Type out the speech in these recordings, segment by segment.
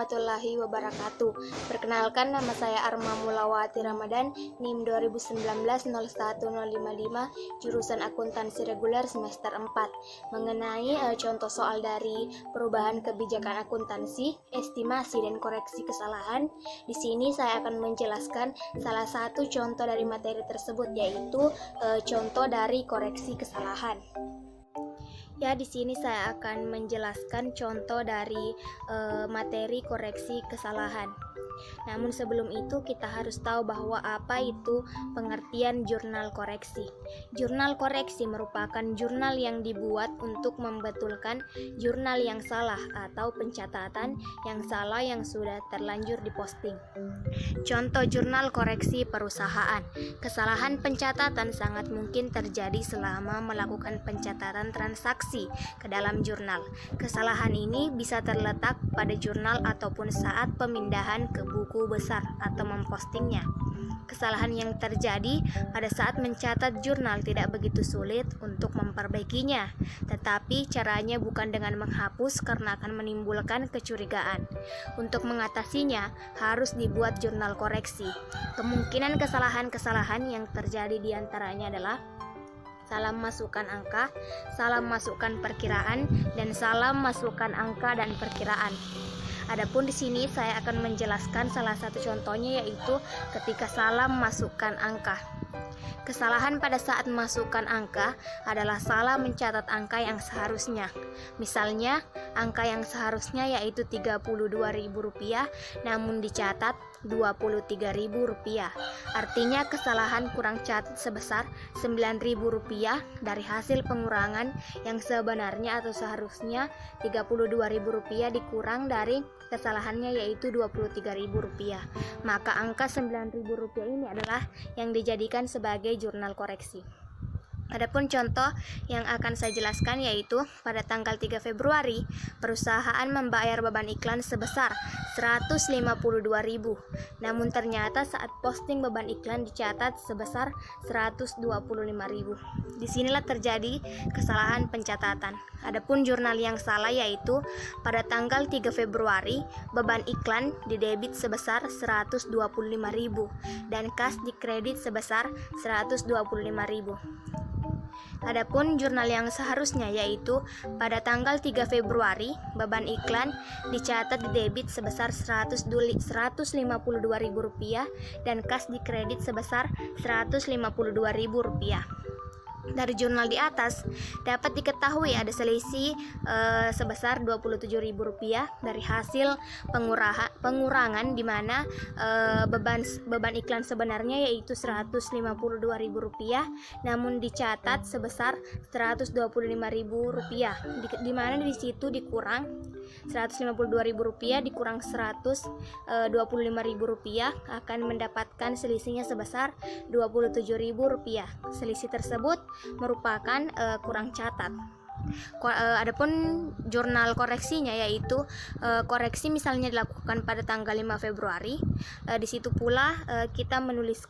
warahmatullahi wabarakatuh. Perkenalkan, nama saya Arma Mulawati Ramadan, NIM 2019-01055, jurusan akuntansi reguler semester 4. Mengenai contoh soal dari perubahan kebijakan akuntansi, estimasi dan koreksi kesalahan, di sini saya akan menjelaskan salah satu contoh dari materi tersebut, yaitu contoh dari koreksi kesalahan. Ya, di sini saya akan menjelaskan contoh dari materi koreksi kesalahan. Namun sebelum itu kita harus tahu bahwa apa itu pengertian jurnal koreksi. Jurnal koreksi merupakan jurnal yang dibuat untuk membetulkan jurnal yang salah atau pencatatan yang salah yang sudah terlanjur diposting. Contoh jurnal koreksi perusahaan. Kesalahan pencatatan sangat mungkin terjadi selama melakukan pencatatan transaksi ke dalam jurnal. Kesalahan ini bisa terletak pada jurnal ataupun saat pemindahan ke buku besar atau mempostingnya. Kesalahan yang terjadi pada saat mencatat jurnal tidak begitu sulit untuk memperbaikinya, tetapi caranya bukan dengan menghapus karena akan menimbulkan kecurigaan. Untuk mengatasinya, harus dibuat jurnal koreksi. Kemungkinan kesalahan-kesalahan yang terjadi diantaranya adalah salah masukkan angka, salah masukkan perkiraan, dan salah masukkan angka dan perkiraan. Adapun di sini saya akan menjelaskan salah satu contohnya, yaitu ketika salah memasukkan angka. Kesalahan pada saat memasukkan angka adalah salah mencatat angka yang seharusnya. Misalnya, angka yang seharusnya yaitu Rp32.000 namun dicatat Rp23.000. Artinya kesalahan kurang catat sebesar Rp9.000 dari hasil pengurangan yang sebenarnya atau seharusnya Rp32.000 dikurang dari kesalahannya yaitu Rp23.000. Maka angka Rp9.000 ini adalah yang dijadikan sebagai jurnal koreksi. Adapun contoh yang akan saya jelaskan yaitu pada tanggal 3 Februari perusahaan membayar beban iklan sebesar Rp152.000. Namun ternyata saat posting beban iklan dicatat sebesar Rp125.000. Disinilah terjadi kesalahan pencatatan. Adapun jurnal yang salah yaitu pada tanggal 3 Februari beban iklan didebit sebesar Rp125.000 dan kas dikredit sebesar Rp125.000. Adapun jurnal yang seharusnya yaitu pada tanggal 3 Februari beban iklan dicatat didebit sebesar Rp152.000 dan kas dikredit sebesar Rp152.000. Dari jurnal di atas dapat diketahui ada selisih sebesar Rp27.000 dari hasil pengurangan di mana beban iklan sebenarnya yaitu Rp152.000 namun dicatat sebesar Rp125.000, di mana di situ dikurang Rp152.000 dikurang Rp125.000 akan mendapatkan selisihnya sebesar Rp27.000. Selisih tersebut merupakan kurang catat. Adapun jurnal koreksinya yaitu koreksi misalnya dilakukan pada tanggal 5 Februari. Di situ pula kita menulis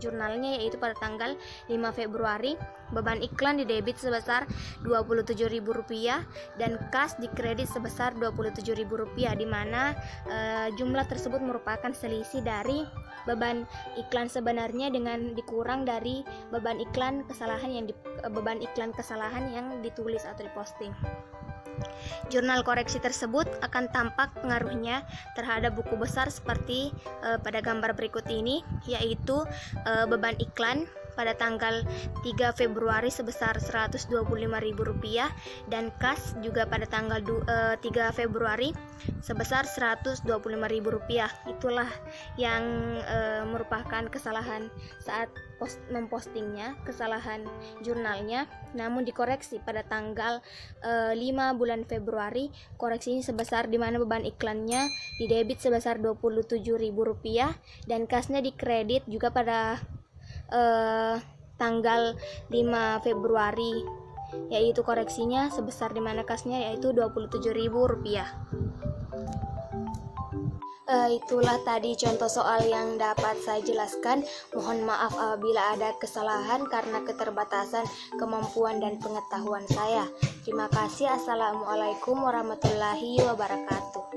jurnalnya yaitu pada tanggal 5 Februari beban iklan didebit sebesar Rp27.000 dan kas dikredit sebesar Rp27.000, di mana jumlah tersebut merupakan selisih dari beban iklan sebenarnya dengan dikurang dari beban iklan kesalahan yang ditulis atau diposting. Jurnal koreksi tersebut akan tampak pengaruhnya terhadap buku besar seperti pada gambar berikut ini, yaitu beban iklan pada tanggal 3 Februari sebesar Rp125.000 dan kas juga pada tanggal 3 Februari sebesar Rp125.000. Itulah yang merupakan kesalahan saat mempostingnya, kesalahan jurnalnya, namun dikoreksi pada tanggal 5 bulan Februari. Koreksinya sebesar di mana beban iklannya didebit sebesar Rp27.000 dan kasnya dikredit juga pada tanggal 5 Februari, yaitu koreksinya sebesar di mana kasnya yaitu Rp27.000. Itulah tadi contoh soal yang dapat saya jelaskan. Mohon maaf apabila ada kesalahan karena keterbatasan kemampuan dan pengetahuan saya. Terima kasih. Assalamualaikum warahmatullahi wabarakatuh.